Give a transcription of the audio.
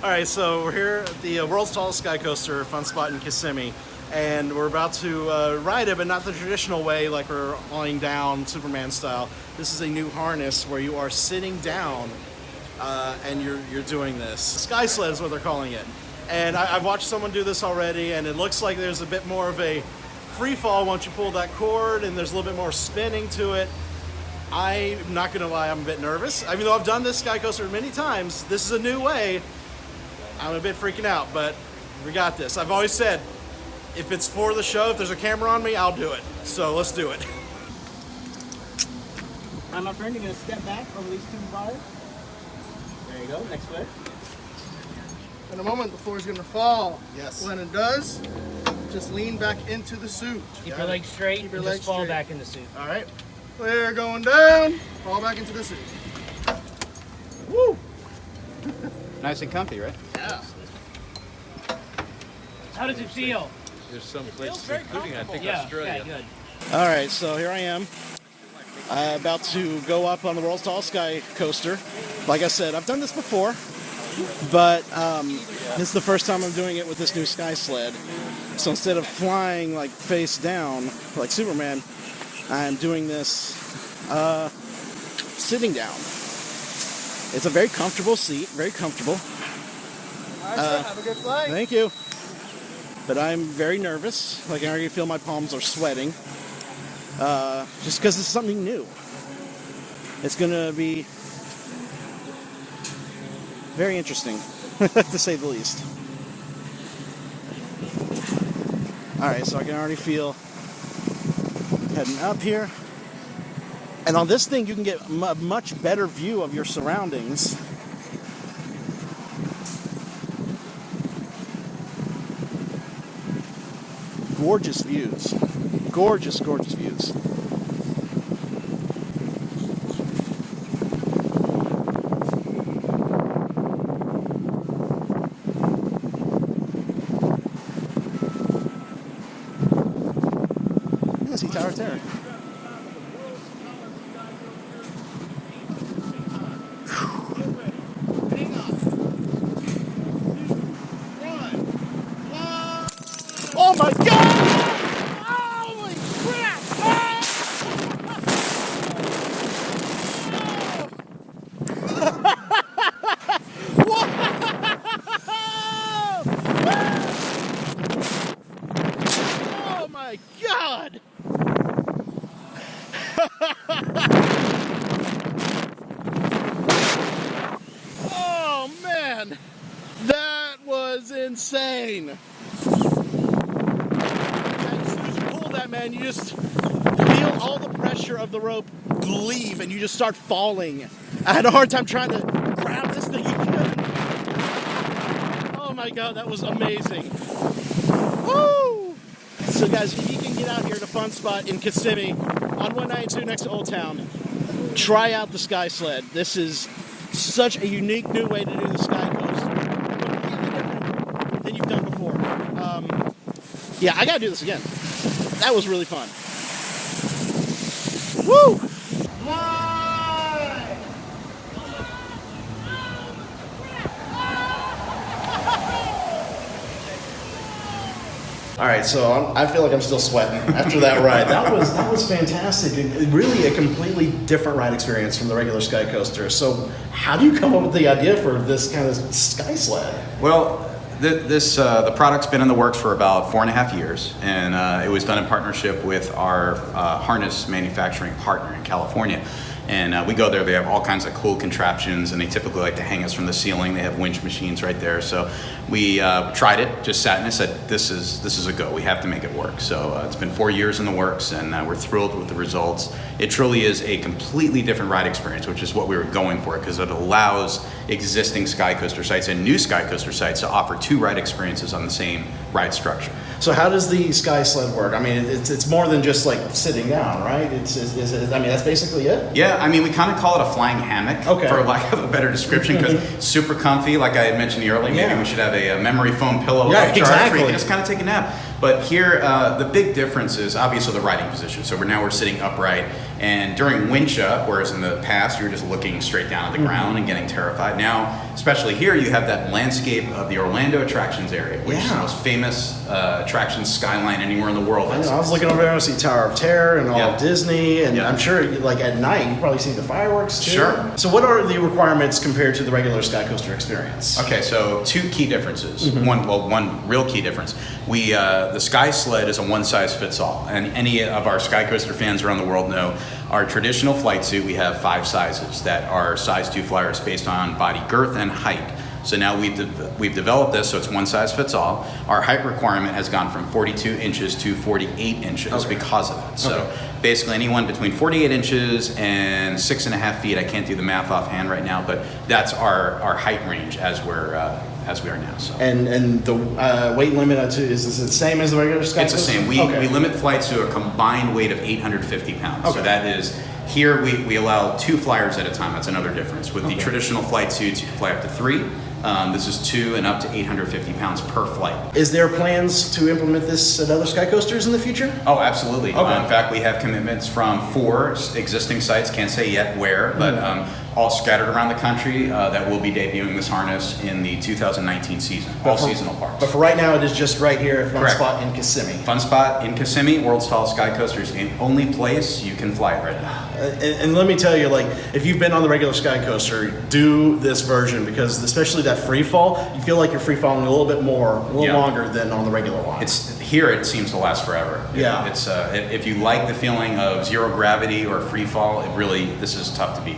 All right, so we're here at the world's tallest Skycoaster fun spot in Kissimmee, and we're about to ride it, but not the traditional way, like we're lying down Superman style. This is a new harness where you are sitting down and you're doing this. Sky Sled is what they're calling it. And I've watched someone do this already, and it looks like there's a bit more of a free fall once you pull that cord, and there's a little bit more spinning to it. I'm not gonna lie, I'm a bit nervous. Even though I've done this Skycoaster many times, this is a new way. I'm a bit freaking out, but we got this. I've always said, if it's for the show, if there's a camera on me, I'll do it. So let's do it. My friend, you're gonna step back over these two bars. There you go, next foot. In a moment, the floor is gonna fall. Yes. When it does, just lean back into the suit. Keep your legs straight, Keep your and legs just fall straight. back in the suit. All right. We're going down, fall back into the suit. Woo! Nice and comfy, right? Yeah. How does it feel? There's some places, including I think Australia. Yeah, good. All right, so here I am, about to go up on the world's tallest sky coaster. Like I said, I've done this before, but this is the first time I'm doing it with this new Sky Sled. So instead of flying like face down like Superman, I'm doing this sitting down. It's a very comfortable seat, very comfortable. All right, sir, have a good flight. Thank you. But I'm very nervous. Like I already feel my palms are sweating. Just because it's something new. It's gonna be very interesting, to say the least. Alright, so I can already feel heading up here. And on this thing, you can get a much better view of your surroundings. Gorgeous views. Gorgeous, gorgeous views. I see Tower of Terror. Oh my God! Holy crap! Oh my God! Oh man! That was insane! Man, you just feel all the pressure of the rope leave and you just start falling. I had a hard time trying to grab this thing. Oh my God, that was amazing. Woo! So guys, if you can get out here to Fun Spot in Kissimmee on 192 next to Old Town, try out the Sky Sled. This is such a unique new way to do the Skycoaster. Completely different than you've done before. Yeah, I gotta do this again. That was really fun. Woo! All right, so I feel like I'm still sweating after that ride. That was fantastic. Really a completely different ride experience from the regular Skycoaster. So how do you come up with the idea for this kind of Sky Sled? Well, the product's been in the works for about 4.5 years, and it was done in partnership with our harness manufacturing partner in California. And we go there, they have all kinds of cool contraptions, and they typically like to hang us from the ceiling. They have winch machines right there. So we tried it, just sat and said, this is a go. We have to make it work. So it's been 4 years in the works, and we're thrilled with the results. It truly is a completely different ride experience, which is what we were going for, because it allows existing Skycoaster sites and new Skycoaster sites to offer two ride experiences on the same ride structure. So how does the Sky Sled work? I mean, it's more than just like sitting down, right? I mean, that's basically it? Yeah, I mean, we kind of call it a flying hammock, okay, for lack of a better description, because super comfy, like I had mentioned earlier. Maybe we should have a memory foam pillow where you can just kind of take a nap. But here, the big difference is obviously the riding position. So we're sitting upright, And during winch up, whereas in the past you were just looking straight down at the ground and getting terrified, now, especially here, you have that landscape of the Orlando attractions area, which is the most famous attraction skyline anywhere in the world. I was looking over there, I see Tower of Terror and all of Disney, and Yeah. I'm sure like at night you probably see the fireworks too. Sure. So what are the requirements compared to the regular Skycoaster experience? Okay, so two key differences. One real key difference. The Sky Sled is a one-size-fits-all, and any of our Skycoaster fans around the world know our traditional flight suit. We have 5 sizes that are size 2 flyers based on body girth and height. So now we've developed this so it's one size fits all. Our height requirement has gone from 42 inches to 48 inches because of it. So basically anyone between 48 inches and 6.5 feet, I can't do the math offhand right now, but that's our height range as we are now. So. And the weight limit is this the same as the regular Skycoaster? It's the same. We limit flights to a combined weight of 850 pounds. So that is, here we allow 2 flyers at a time. That's another difference. With the traditional flight suits, you can fly up to 3. This is 2 and up to 850 pounds per flight. Is there plans to implement this at other Skycoasters in the future? Oh, absolutely. Okay. In fact, we have commitments from 4 existing sites, can't say yet where, but all scattered around the country that will be debuting this harness in the 2019 season, all seasonal parks. But for right now, it is just right here at Fun Correct. Spot in Kissimmee. Fun Spot in Kissimmee, world's tallest Skycoaster, is the only place you can fly it right now. And let me tell you, like, if you've been on the regular Skycoaster, do this version because especially that free fall, you feel like you're free falling a little bit more, a little longer than on the regular one. Here it seems to last forever. Yeah. It's if you like the feeling of zero gravity or free fall, this is tough to beat.